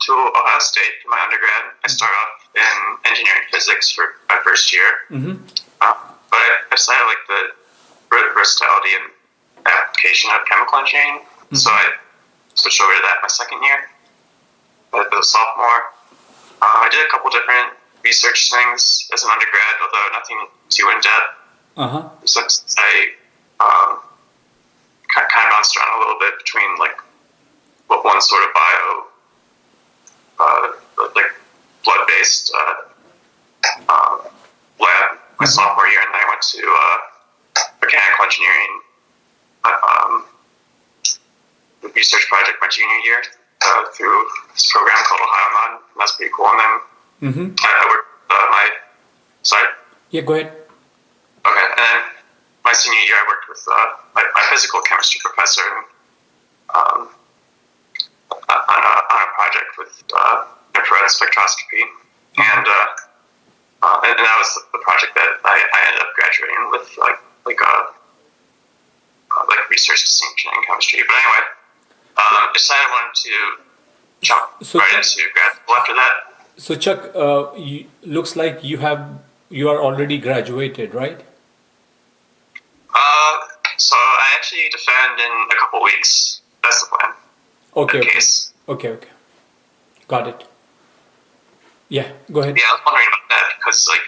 to Ohio State for my undergrad. I started off in engineering physics for my first year. But I decided I like the versatility and application of chemical engineering. So I switched over to that my second year. As a sophomore, I did a couple different research things as an undergrad, although nothing too in depth. Since I kind of bounced around a little bit between like one sort of like blood-based lab my sophomore year, and then I went to mechanical engineering research project my junior year through this program called OhioMod, and that's pretty cool. And then I worked my side. Yeah, go ahead. Okay, and then my senior year I worked with my physical chemistry professor on a project with infrared spectroscopy, and that was the project that I ended up graduating with, like research distinction in chemistry. But anyway, I decided I wanted to jump right into grad school after that. So Chuck, looks like you are already graduated, right? So I actually defend in a couple weeks. That's the plan. Okay. Got it. Yeah, go ahead. Yeah, I was wondering about that because, I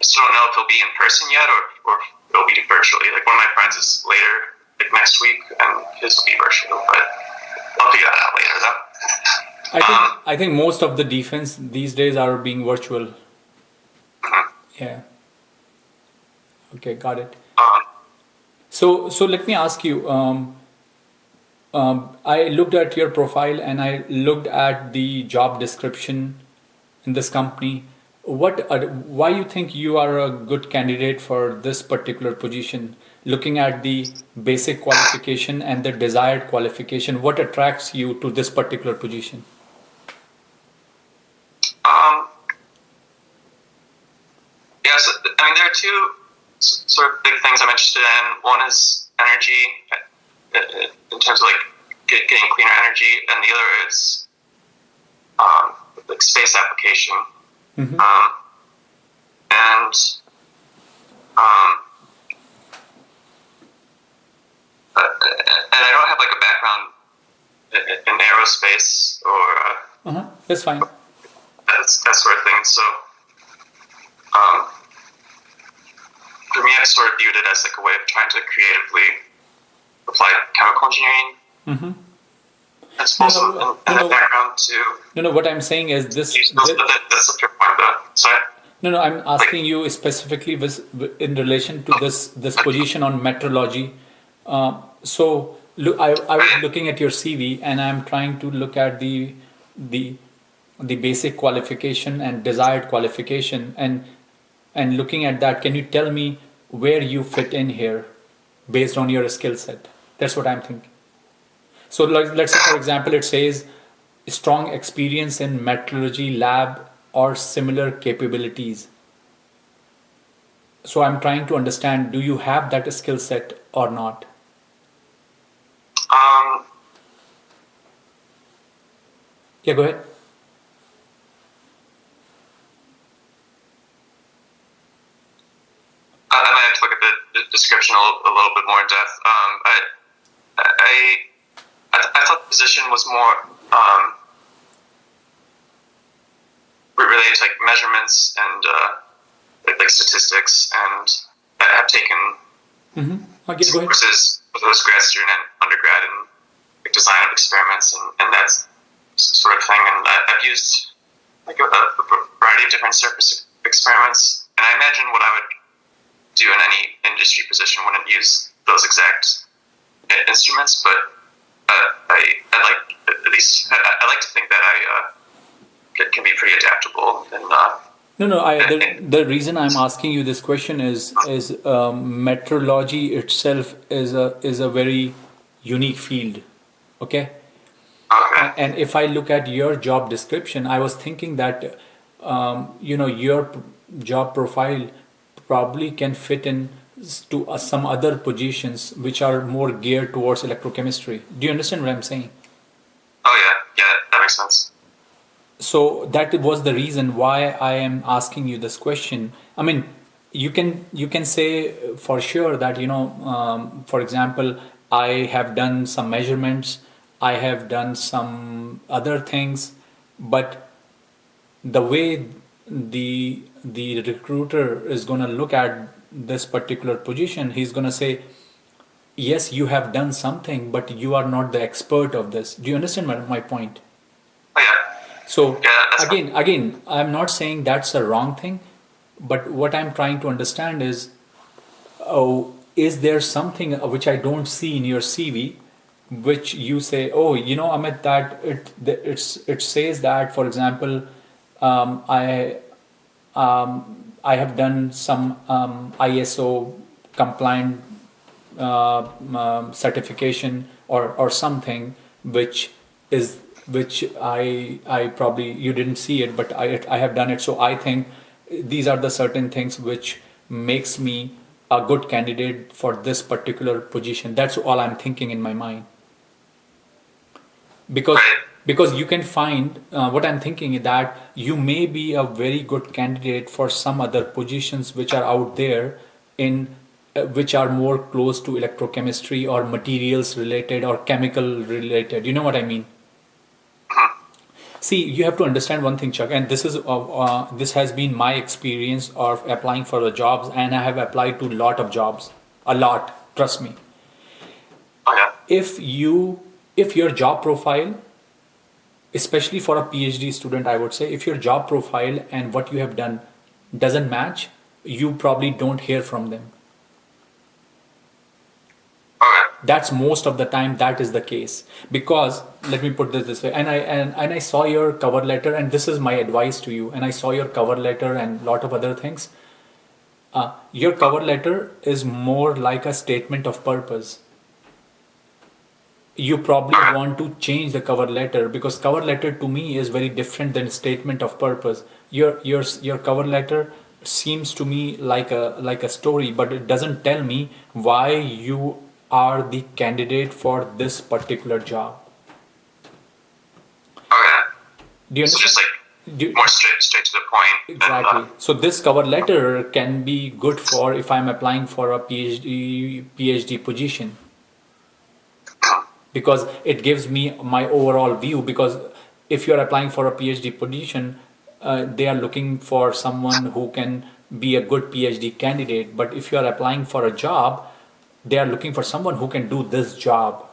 still don't know if it'll be in person yet or if it'll be virtually. Like, one of my friends is later, next week, and his will be virtual, but I'll figure that out later, though. I think most of the defense these days are being virtual. Yeah. Okay, got it. So let me ask you. I looked at your profile and I looked at the job description in this company. Why you think you are a good candidate for this particular position? Looking at the basic qualification and the desired qualification, what attracts you to this particular position? Yeah, so there are two sort of big things I'm interested in. One is energy, in terms of getting cleaner energy, and the other is space application. And I don't have a background in aerospace or that's fine. That sort of thing. So for me, I sort of viewed it as a way of trying to creatively apply chemical engineering. I suppose in the background too. No, what I'm saying is this. That's a fair point, though. Sorry. No, I'm asking you specifically in relation to this position on metrology. So look, I was looking at your CV and I'm trying to look at the basic qualification and desired qualification, and looking at that, can you tell me where you fit in here based on your skill set? That's what I'm thinking. So let's say, for example, it says strong experience in metrology lab or similar capabilities. So I'm trying to understand, do you have that skill set or not? Yeah, go ahead. I might have to look at the description a little bit more in depth. I thought the position was more related to measurements and statistics, and I have taken courses with those grad student and undergrad in design of experiments and that sort of thing. And I've used a variety of different surface experiments, and I imagine what I would do in any industry position wouldn't use those exact instruments, but I like to think that I can be pretty adaptable. And the reason I'm asking you this question is metrology itself is a very unique field, okay? And if I look at your job description, I was thinking that your job profile probably can fit in to some other positions which are more geared towards electrochemistry. Do you understand what I'm saying? Oh yeah, that makes sense. So that was the reason why I am asking you this question. I mean, you can say for sure that for example, I have done some measurements, I have done some other things, but the way the recruiter is going to look at this particular position, he's going to say, yes, you have done something, but you are not the expert of this. Do you understand my point? Oh, yeah. So Yeah, that's again, I'm not saying that's a wrong thing, but what I'm trying to understand is, oh, is there something which I don't see in your CV, which you say, oh, Amit, that it says that, for example, um, I I have done some ISO compliant certification or something, which is which I probably you didn't see it, but I have done it. So I think these are the certain things which makes me a good candidate for this particular position. That's all I'm thinking in my mind, because right. because you can find what I'm thinking is that you may be a very good candidate for some other positions which are out there in which are more close to electrochemistry or materials related or chemical related. You know what I mean? Mhm. See, you have to understand one thing, Chuck, and this has been my experience of applying for the jobs, and I have applied to a lot of jobs, a lot. Trust me. Oh, yeah. If your job profile, especially for a PhD student, I would say, if your job profile and what you have done doesn't match, you probably don't hear from them. Okay. That's most of the time that is the case, because let me put this way, and I saw your cover letter, and this is my advice to you, and I saw your cover letter and lot of other things. Your cover letter is more like a statement of purpose. You probably Okay. want to change the cover letter, because cover letter to me is very different than statement of purpose. Your cover letter seems to me like a story, but it doesn't tell me why you are the candidate for this particular job. Okay. Do you So understand? just like Do, more straight to the point. And exactly. So this cover letter can be good for if I'm applying for a PhD position, because it gives me my overall view. Because if you're applying for a PhD position, they are looking for someone who can be a good PhD candidate. But if you are applying for a job, they are looking for someone who can do this job.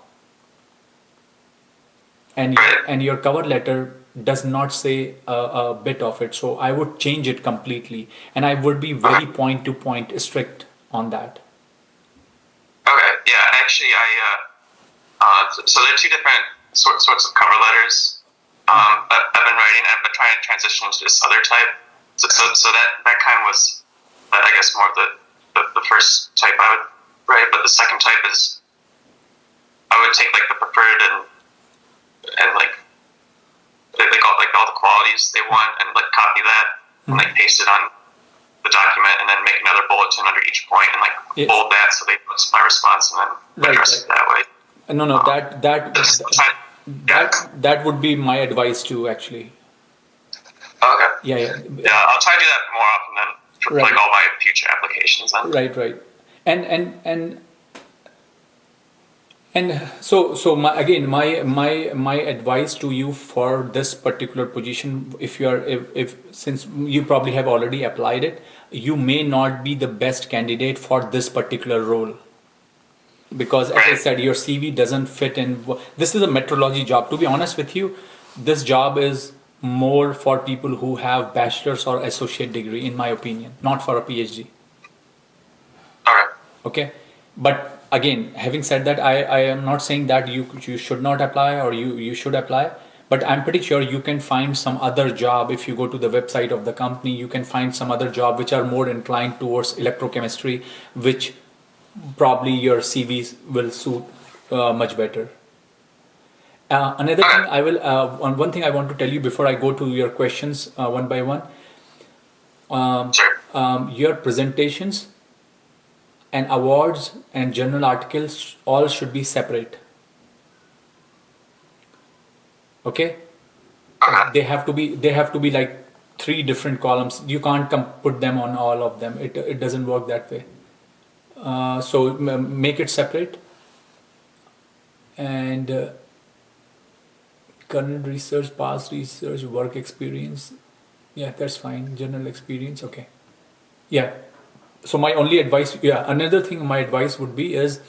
And right. your cover letter does not say a bit of it. So I would change it completely, and I would be very Okay. point to point strict on that. Okay. Yeah. Actually, so there are two different sorts of cover letters. I've been writing. I've been trying to transition to this other type. So that kind was, I guess, more of the first type I would write. But the second type is I would take like the preferred and like all the qualities they want and like copy that and like paste it on the document and then make another bulletin under each point and like Yes. bold that so they notice my response and then address it that way. No, Yeah. that would be my advice too, actually. Okay. Yeah, yeah. Yeah, I'll try to do that more often then for Right. like all my future applications then. Right. And so my advice to you for this particular position, if you are if since you probably have already applied it, you may not be the best candidate for this particular role, because as I Right. said, your CV doesn't fit in. This is a metrology job. To be honest with you, this job is more for people who have bachelor's or associate degree, in my opinion, not for a PhD. Okay. Okay, but again, having said that, I am not saying that you should not apply or you should apply, but I'm pretty sure you can find some other job. If you go to the website of the company, you can find some other job which are more inclined towards electrochemistry, which probably your CVs will suit much better. Another thing I will one thing I want to tell you before I go to your questions one by one. Sure. Your presentations and awards and journal articles all should be separate. Okay? Okay. They have to be like 3 different columns. You can't put them on all of them. It doesn't work that way. So make it separate. And current research, past research, work experience. Yeah, that's fine. General experience. Okay. Yeah. So my only advice, another thing my advice would be is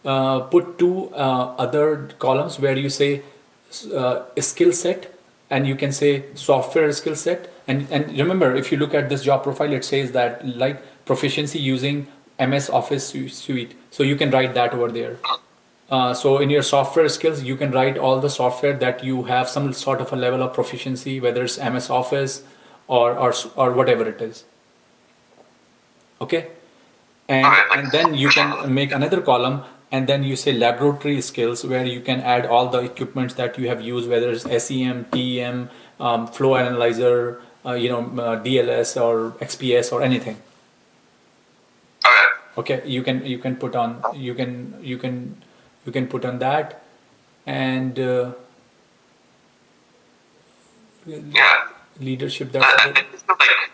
put 2 other columns where you say skill set, and you can say software skill set. And remember, if you look at this job profile, it says that like proficiency using MS Office suite. So you can write that over there. So in your software skills, you can write all the software that you have some sort of a level of proficiency, whether it's MS Office or whatever it is. Okay. And then you can make another column, and then you say laboratory skills, where you can add all the equipments that you have used, whether it's SEM, TEM, flow analyzer, DLS or XPS or anything. Okay, you can put on put on that, and leadership. That's I think like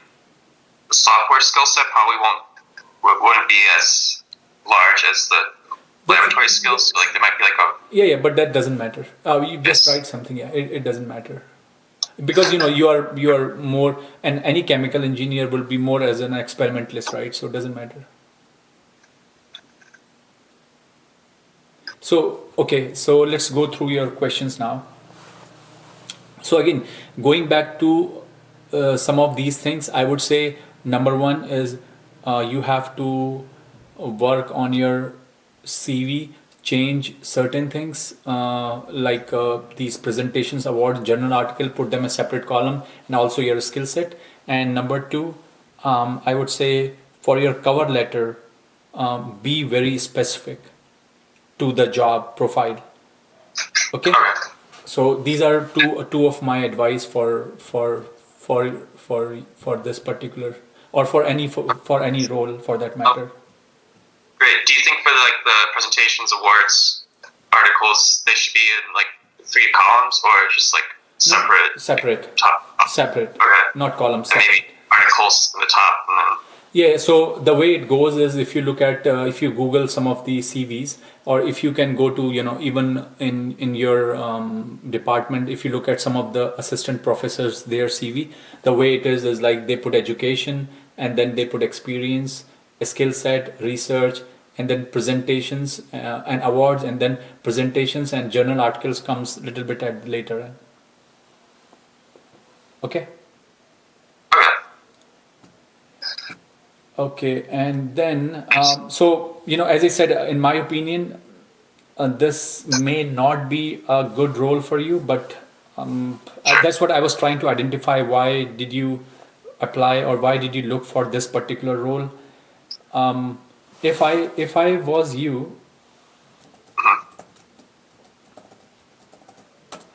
the software skill set probably wouldn't be as large as the laboratory skills. Like there might be like a but that doesn't matter. You just write something. Yeah, it doesn't matter, because you are more, and any chemical engineer will be more as an experimentalist, right? So it doesn't matter. So okay, so let's go through your questions now. So again, going back to some of these things, I would say number 1 is you have to work on your CV, change certain things like these presentations, awards, journal article, put them a separate column, and also your skill set. And number 2, I would say for your cover letter, be very specific to the job profile. Okay. So these are two of my advice for this particular, or for any role for that matter. Great. Do you think for the presentations, awards, articles, they should be in like 3 columns, or just like separate? Separate. Okay. Not columns. And maybe articles in the top, and then. Yeah, so the way it goes is, if you look at if you Google some of the CVs, or if you can go to even in your department, if you look at some of the assistant professors, their CV, the way it is like they put education, and then they put experience, a skill set, research, and then presentations and awards, and then presentations and journal articles comes a little bit at later. Okay. Okay, and then so as I said, in my opinion, this may not be a good role for you, but that's what I was trying to identify. Why did you apply, or why did you look for this particular role? If I was you,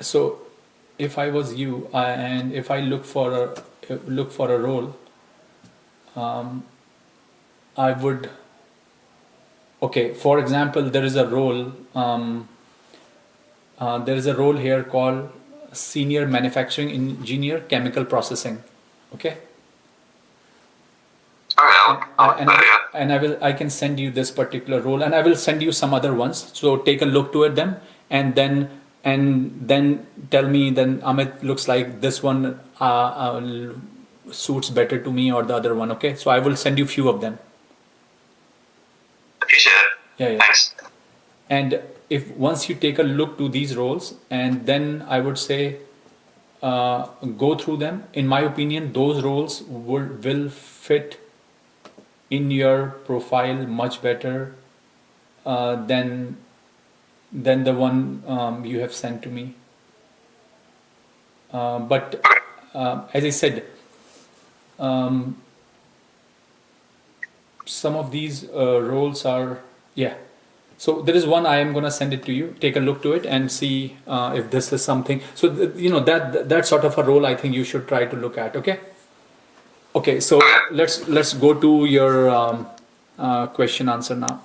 so if I was you, and if I look for a role, I would. Okay, for example, there is a role. There is a role here called Senior Manufacturing Engineer, Chemical Processing. Okay. I can send you this particular role, and I will send you some other ones. So take a look to them, and then tell me. Then Amit, looks like this one suits better to me, or the other one. Okay, so I will send you few of them. Appreciate it. Yeah. Thanks. And if once you take a look to these roles, and then I would say go through them. In my opinion, those roles will fit in your profile much better than the one you have sent to me. But as I said, some of these roles are, so there is one, I am going to send it to you. Take a look to it and see if this is something. So that sort of a role I think you should try to look at. Okay, so let's go to your question answer now.